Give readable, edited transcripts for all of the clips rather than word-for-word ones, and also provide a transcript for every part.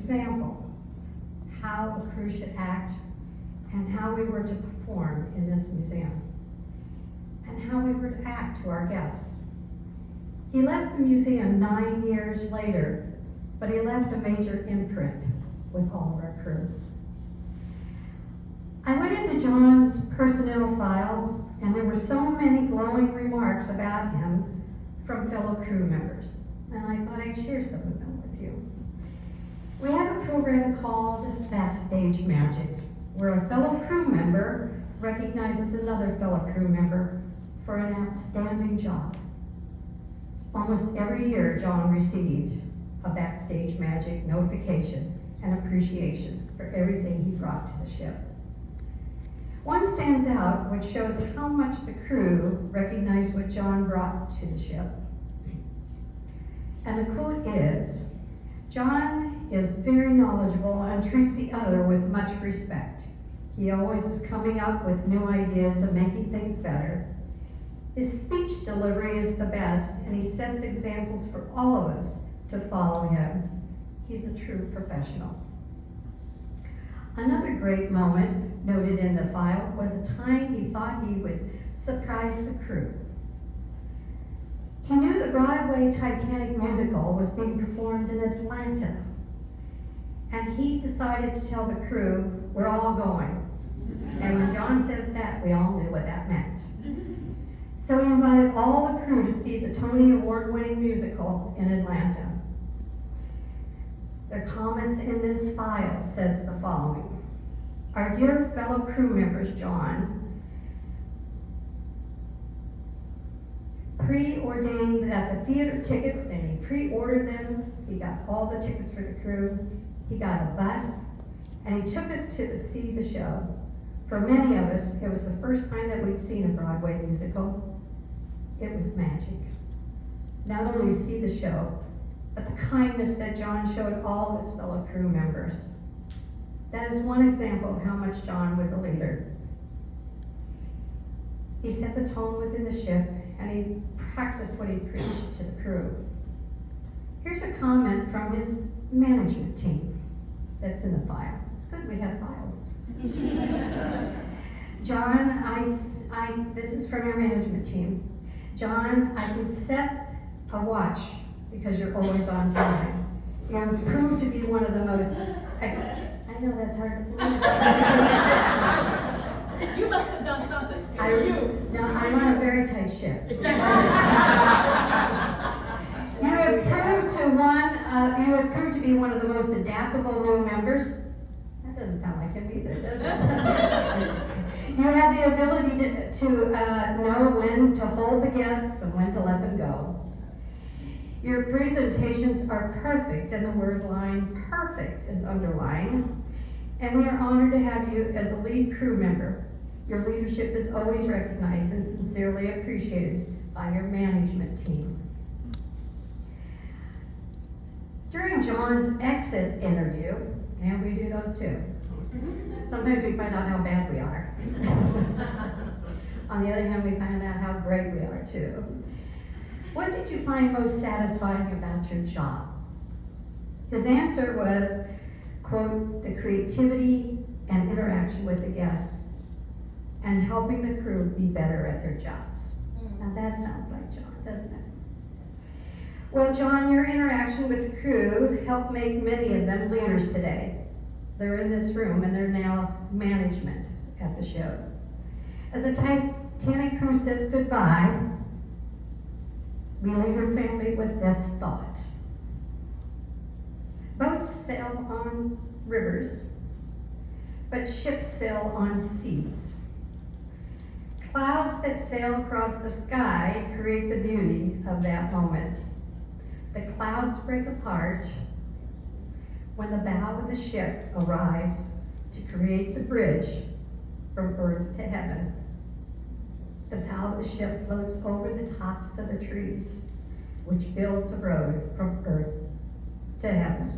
example how a crew should act and how we were to perform in this museum and how we were to act to our guests. He left the museum 9 years later, but he left a major imprint with all of our crew. I went into John's personnel file, and there were so many glowing remarks about him from fellow crew members, and I thought I'd share some of them with you. We have a program called Backstage Magic, where a fellow crew member recognizes another fellow crew member for an outstanding job. Almost every year, John received a Backstage Magic notification and appreciation for everything he brought to the ship. One stands out, which shows how much the crew recognized what John brought to the ship. And the quote is, "John is very knowledgeable and treats the other with much respect. He always is coming up with new ideas and making things better. His speech delivery is the best, and he sets examples for all of us to follow him. He's a true professional." Another great moment noted in the file was a time he thought he would surprise the crew. He knew the Broadway Titanic musical was being performed in Atlanta, and he decided to tell the crew, "We're all going." And when John says that, we all knew what that meant. So he invited all the crew to see the Tony Award-winning musical in Atlanta. Their comments in this file says the following: "Our dear fellow crew members, John, preordained that the theater tickets, and he pre-ordered them. He got all the tickets for the crew. He got a bus, and he took us to see the show. For many of us, it was the first time that we'd seen a Broadway musical. It was magic. Not only to see the show, but the kindness that John showed all of his fellow crew members. That is one example of how much John was a leader. He set the tone within the ship, and he practiced what he preached to the crew." Here's a comment from his management team that's in the file. It's good we have files. "John, this is from your management team. John, I can set a watch because you're always on time. You have proved to be one of the most, I know that's hard to believe. You must have done something. It was you. No, I'm on a very tight ship. Exactly. You have proved to be one of the most adaptable new members." That doesn't sound like him either, does it? "You have the ability to know when to hold the guests and when to let them go. Your presentations are perfect," and the word line "perfect" is underlined. "And we are honored to have you as a lead crew member. Your leadership is always recognized and sincerely appreciated by your management team." During John's exit interview, and we do those too, sometimes we find out how bad we are. On the other hand, we find out how great we are too. "What did you find most satisfying about your job?" His answer was, quote, "the creativity and interaction with the guests and helping the crew be better at their jobs." Now that sounds like John, doesn't it? "Well, John, your interaction with the crew helped make many of them leaders today. They're in this room and they're now management at the show. As the Titanic crew says goodbye, we leave your family with this thought. Boats sail on rivers, but ships sail on seas. Clouds that sail across the sky create the beauty of that moment. The clouds break apart when the bow of the ship arrives to create the bridge from earth to heaven. The bow of the ship floats over the tops of the trees, which builds a road from earth to heaven.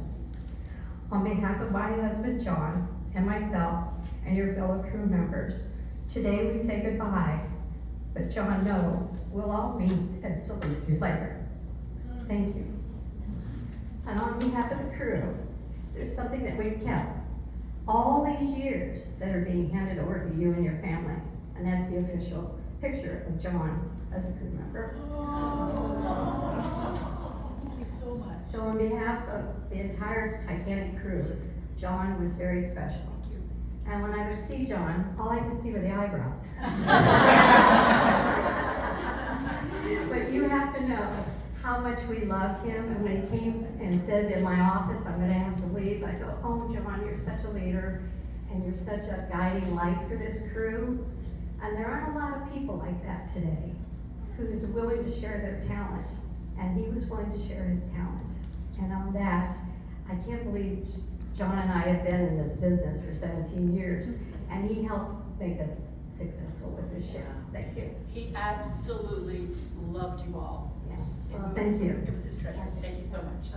On behalf of my husband John and myself and your fellow crew members, today we say goodbye, but John, know we'll all meet and salute you later. Thank you." And on behalf of the crew, there's something that we've kept all these years that are being handed over to you and your family. And that's the official picture of John as a crew member. Thank you so much. So on behalf of the entire Titanic crew, John was very special. Thank you. And when I would see John, all I could see were the eyebrows. But you have to know how much we loved him, and when he came and said in my office, I'm gonna have to leave, I go, oh, John, you're such a leader, and you're such a guiding light for this crew. And there aren't a lot of people like that today, who's willing to share their talent, and he was willing to share his talent. And on that, I can't believe John and I have been in this business for 17 years, and he helped make us successful with this ship. Thank you. He absolutely loved you all. Yeah. It Well, was- thank you. It was his treasure. Thank you so much.